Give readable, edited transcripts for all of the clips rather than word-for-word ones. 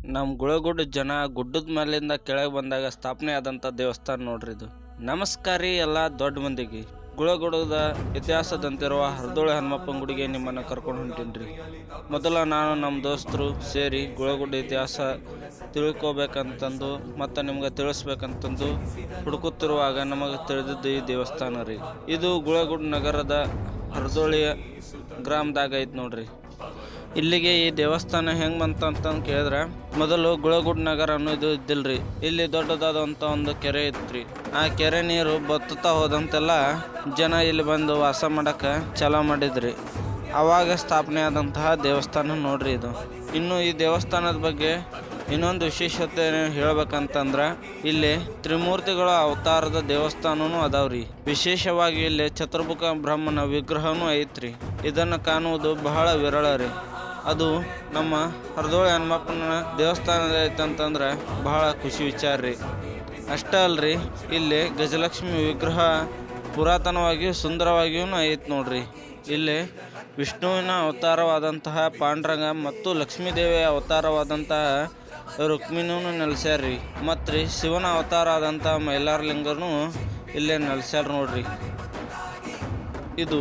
ನಮ್ಮ ಗುಳಗುಡ್ಡ ಜನ ಗುಡ್ಡದ ಮೇಲಿಂದ ಕೆಳಗೆ ಬಂದಾಗ ಸ್ಥಾಪನೆ ಆದಂಥ ದೇವಸ್ಥಾನ ನೋಡ್ರಿ ಇದು. ನಮಸ್ಕಾರ ಎಲ್ಲ ದೊಡ್ಡ ಮಂದಿಗೆ. ಗುಳಗುಡ್ಡದ ಇತಿಹಾಸದಂತಿರುವ ಹರದೋಳಿ ಹನುಮಪ್ಪನ ಗುಡಿಗೆ ನಿಮ್ಮನ್ನು ಕರ್ಕೊಂಡು ಹೊಂಟೀನಿ. ಮೊದಲ ನಾನು ನಮ್ಮ ದೋಸ್ತರು ಸೇರಿ ಗುಳಗುಡ್ಡ ಇತಿಹಾಸ ತಿಳ್ಕೊಬೇಕಂತಂದು ಮತ್ತು ನಿಮ್ಗೆ ತಿಳಿಸ್ಬೇಕಂತಂದು ಹುಡುಕುತ್ತಿರುವಾಗ ನಮಗೆ ತಿಳಿದಿದ್ದು ಈ ದೇವಸ್ಥಾನ ರೀ. ಇದು ಗುಳಗುಡ್ಡ ನಗರದ ಹರದೋಳಿಯ ಗ್ರಾಮದಾಗ ಐತೆ ನೋಡ್ರಿ. ಇಲ್ಲಿಗೆ ಈ ದೇವಸ್ಥಾನ ಹೆಂಗೆ ಬಂತಂತಂದು ಕೇಳಿದ್ರೆ, ಮೊದಲು ಗುಳಗುಡ್ಡ ನಗರ ಅನ್ನೋದು ಇದ್ದಿಲ್ರಿ. ಇಲ್ಲಿ ದೊಡ್ಡದಾದಂಥ ಒಂದು ಕೆರೆ ಇತ್ರಿ. ಆ ಕೆರೆ ನೀರು ಬತ್ತುತ್ತಾ ಹೋದಂತೆಲ್ಲ ಜನ ಇಲ್ಲಿ ಬಂದು ವಾಸ ಮಾಡಕ್ಕೆ ಚಾಲೂ ಮಾಡಿದ್ರಿ. ಆವಾಗ ಸ್ಥಾಪನೆ ಆದಂತಹ ದೇವಸ್ಥಾನ ನೋಡ್ರಿ ಇದು. ಇನ್ನು ಈ ದೇವಸ್ಥಾನದ ಬಗ್ಗೆ ಇನ್ನೊಂದು ವಿಶೇಷತೆ ಹೇಳ್ಬೇಕಂತಂದ್ರೆ, ಇಲ್ಲಿ ತ್ರಿಮೂರ್ತಿಗಳ ಅವತಾರದ ದೇವಸ್ಥಾನನೂ ಅದಾವ್ರಿ. ವಿಶೇಷವಾಗಿ ಇಲ್ಲಿ ಚತುರ್ಮುಖ ಬ್ರಹ್ಮನ ವಿಗ್ರಹನೂ ಐತ್ರಿ. ಇದನ್ನು ಕಾಣುವುದು ಬಹಳ ವಿರಳ ರೀ. ಅದು ನಮ್ಮ ಹರದೋಳಿ ಹನುಮಪ್ಪನ ದೇವಸ್ಥಾನದ ಐತಂತಂದ್ರೆ ಬಹಳ ಖುಷಿ ವಿಚಾರ ರೀ. ಅಷ್ಟೇ ಅಲ್ರಿ, ಇಲ್ಲಿ ಗಜಲಕ್ಷ್ಮಿ ವಿಗ್ರಹ ಪುರಾತನವಾಗಿಯೂ ಸುಂದರವಾಗಿಯೂ ಐತೆ ನೋಡ್ರಿ. ಇಲ್ಲಿ ವಿಷ್ಣುವಿನ ಅವತಾರವಾದಂತಹ ಪಾಂಡುರಂಗ ಮತ್ತು ಲಕ್ಷ್ಮೀದೇವಿಯ ಅವತಾರವಾದಂತಹ ರುಕ್ಮಿಣಿನೂ ನೆಲೆಸ್ಯಾರ್ರಿ. ಮತ್ತು ರೀ ಶಿವನ ಅವತಾರ ಆದಂಥ ಮೈಲಾರಲಿಂಗನೂ ಇಲ್ಲೇ ನೆಲೆಸ್ಯಾರ ನೋಡ್ರಿ. ಇದು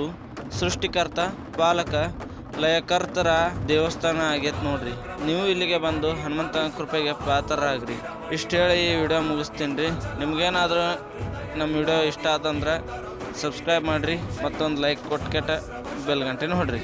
ಸೃಷ್ಟಿಕರ್ತ, ಪಾಲಕ, ಲಯಕರ್ತರ ದೇವಸ್ಥಾನ ಆಗೈತೆ ನೋಡ್ರಿ. ನೀವು ಇಲ್ಲಿಗೆ ಬಂದು ಹನುಮಂತನ ಕೃಪೆಗೆ ಪಾತ್ರರಾಗ್ರಿ. ಇಷ್ಟು ಹೇಳಿ ಈ ವಿಡಿಯೋ ಮುಗಿಸ್ತೀನಿ ರೀ. ನಿಮ್ಗೇನಾದರೂ ನಮ್ಮ ವಿಡಿಯೋ ಇಷ್ಟ ಆತಂದ್ರೆ ಸಬ್ಸ್ಕ್ರೈಬ್ ಮಾಡಿರಿ, ಮತ್ತೊಂದು ಲೈಕ್ ಕೊಟ್ಟು ಬೆಲ್ ಗಂಟೆನೂ ಹೊಡ್ರಿ.